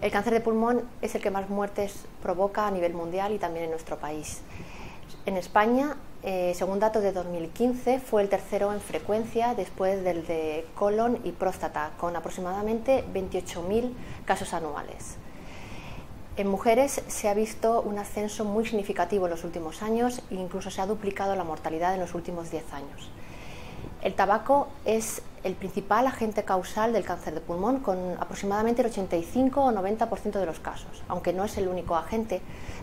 El cáncer de pulmón es el que más muertes provoca a nivel mundial y también en nuestro país. En España, según datos de 2015, fue el tercero en frecuencia después del de colon y próstata, con aproximadamente 28.000 casos anuales. En mujeres se ha visto un ascenso muy significativo en los últimos años e incluso se ha duplicado la mortalidad en los últimos 10 años. El tabaco es el principal agente causal del cáncer de pulmón, con aproximadamente el 85 o 90% de los casos, aunque no es el único agente.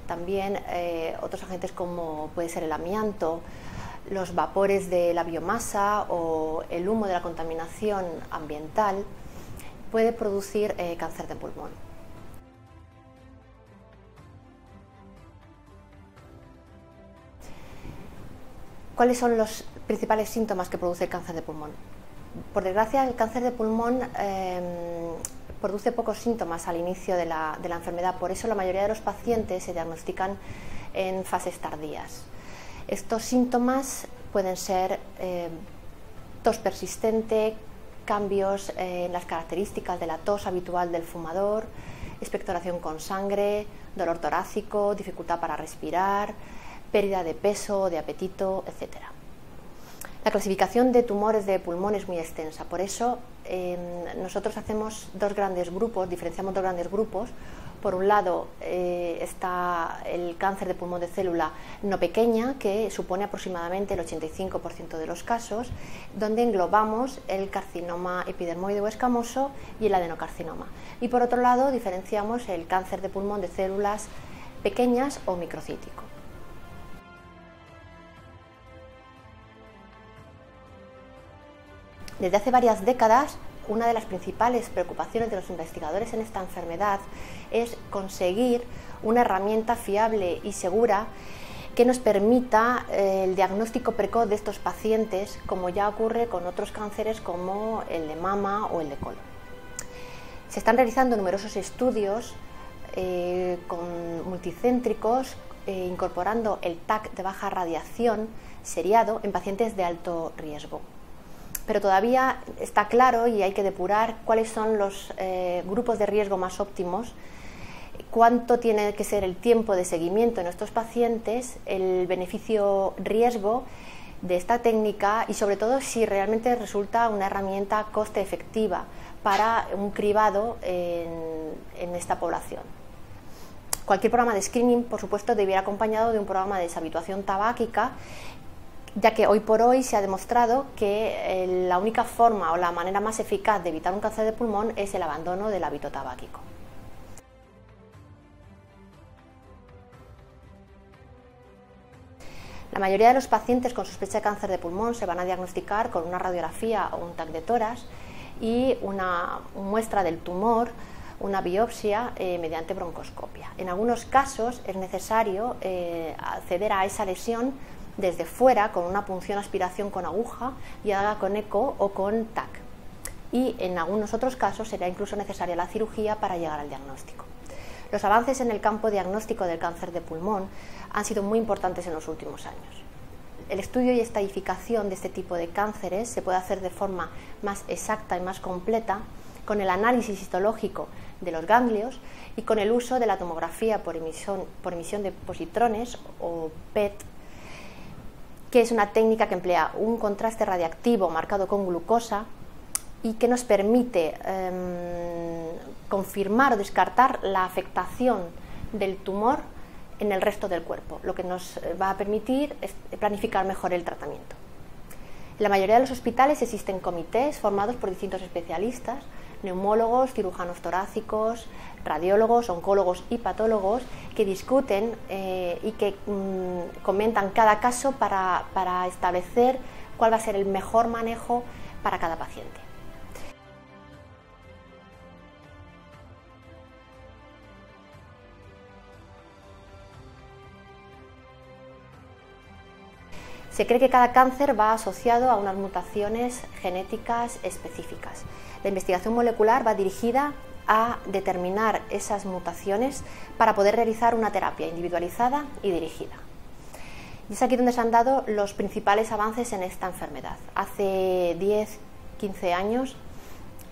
También otros agentes como puede ser el amianto, los vapores de la biomasa o el humo de la contaminación ambiental puede producir cáncer de pulmón. ¿Cuáles son los principales síntomas que produce el cáncer de pulmón? Por desgracia, el cáncer de pulmón produce pocos síntomas al inicio de la enfermedad, por eso la mayoría de los pacientes se diagnostican en fases tardías. Estos síntomas pueden ser tos persistente, cambios en las características de la tos habitual del fumador, expectoración con sangre, dolor torácico, dificultad para respirar, pérdida de peso, de apetito, etc. La clasificación de tumores de pulmón es muy extensa, por eso nosotros hacemos diferenciamos dos grandes grupos. Por un lado está el cáncer de pulmón de célula no pequeña, que supone aproximadamente el 85% de los casos, donde englobamos el carcinoma epidermoide o escamoso y el adenocarcinoma. Y por otro lado diferenciamos el cáncer de pulmón de células pequeñas o microcítico. Desde hace varias décadas, una de las principales preocupaciones de los investigadores en esta enfermedad es conseguir una herramienta fiable y segura que nos permita el diagnóstico precoz de estos pacientes, como ya ocurre con otros cánceres como el de mama o el de colon. Se están realizando numerosos estudios multicéntricos incorporando el TAC de baja radiación seriado en pacientes de alto riesgo. Pero todavía está claro y hay que depurar cuáles son los grupos de riesgo más óptimos, cuánto tiene que ser el tiempo de seguimiento en estos pacientes, el beneficio-riesgo de esta técnica y sobre todo si realmente resulta una herramienta coste efectiva para un cribado en esta población. Cualquier programa de screening, por supuesto, debiera acompañado de un programa de deshabituación tabáquica, ya que hoy por hoy se ha demostrado que la única forma o la manera más eficaz de evitar un cáncer de pulmón es el abandono del hábito tabáquico. La mayoría de los pacientes con sospecha de cáncer de pulmón se van a diagnosticar con una radiografía o un TAC de tórax y una muestra del tumor, una biopsia mediante broncoscopia. En algunos casos es necesario acceder a esa lesión desde fuera con una punción aspiración con aguja y haga con eco o con TAC. Y en algunos otros casos será incluso necesaria la cirugía para llegar al diagnóstico. Los avances en el campo diagnóstico del cáncer de pulmón han sido muy importantes en los últimos años. El estudio y estadificación de este tipo de cánceres se puede hacer de forma más exacta y más completa con el análisis histológico de los ganglios y con el uso de la tomografía por emisión de positrones o PET, que es una técnica que emplea un contraste radiactivo marcado con glucosa y que nos permite confirmar o descartar la afectación del tumor en el resto del cuerpo, lo que nos va a permitir es planificar mejor el tratamiento. En la mayoría de los hospitales existen comités formados por distintos especialistas, neumólogos, cirujanos torácicos, radiólogos, oncólogos y patólogos que discuten y que comentan cada caso para establecer cuál va a ser el mejor manejo para cada paciente. Se cree que cada cáncer va asociado a unas mutaciones genéticas específicas. La investigación molecular va dirigida a determinar esas mutaciones para poder realizar una terapia individualizada y dirigida. Y es aquí donde se han dado los principales avances en esta enfermedad. Hace 10-15 años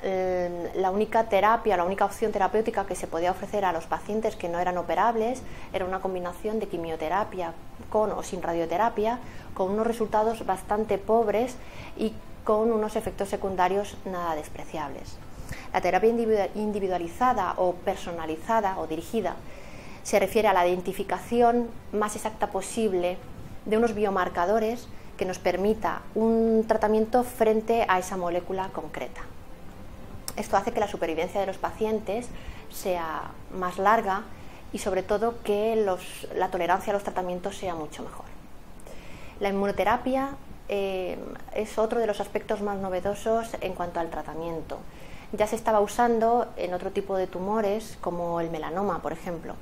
la única terapia, la única opción terapéutica que se podía ofrecer a los pacientes que no eran operables era una combinación de quimioterapia con o sin radioterapia, con unos resultados bastante pobres y con unos efectos secundarios nada despreciables. La terapia individualizada o personalizada o dirigida se refiere a la identificación más exacta posible de unos biomarcadores que nos permita un tratamiento frente a esa molécula concreta. Esto hace que la supervivencia de los pacientes sea más larga y sobre todo que la tolerancia a los tratamientos sea mucho mejor. La inmunoterapia es otro de los aspectos más novedosos en cuanto al tratamiento. Ya se estaba usando en otro tipo de tumores como el melanoma, por ejemplo.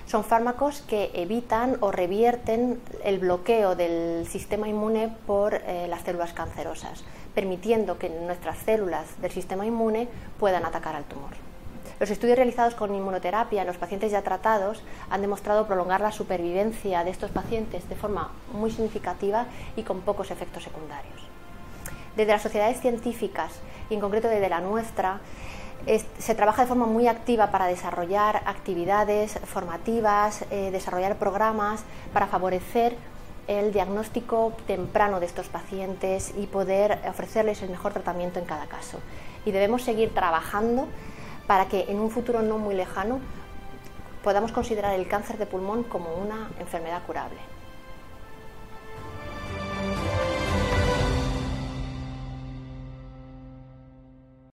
Son fármacos que evitan o revierten el bloqueo del sistema inmune por las células cancerosas, permitiendo que nuestras células del sistema inmune puedan atacar al tumor. Los estudios realizados con inmunoterapia en los pacientes ya tratados han demostrado prolongar la supervivencia de estos pacientes de forma muy significativa y con pocos efectos secundarios. Desde las sociedades científicas, y en concreto desde la nuestra, se trabaja de forma muy activa para desarrollar actividades formativas, desarrollar programas para favorecer el diagnóstico temprano de estos pacientes y poder ofrecerles el mejor tratamiento en cada caso. Y debemos seguir trabajando para que en un futuro no muy lejano podamos considerar el cáncer de pulmón como una enfermedad curable.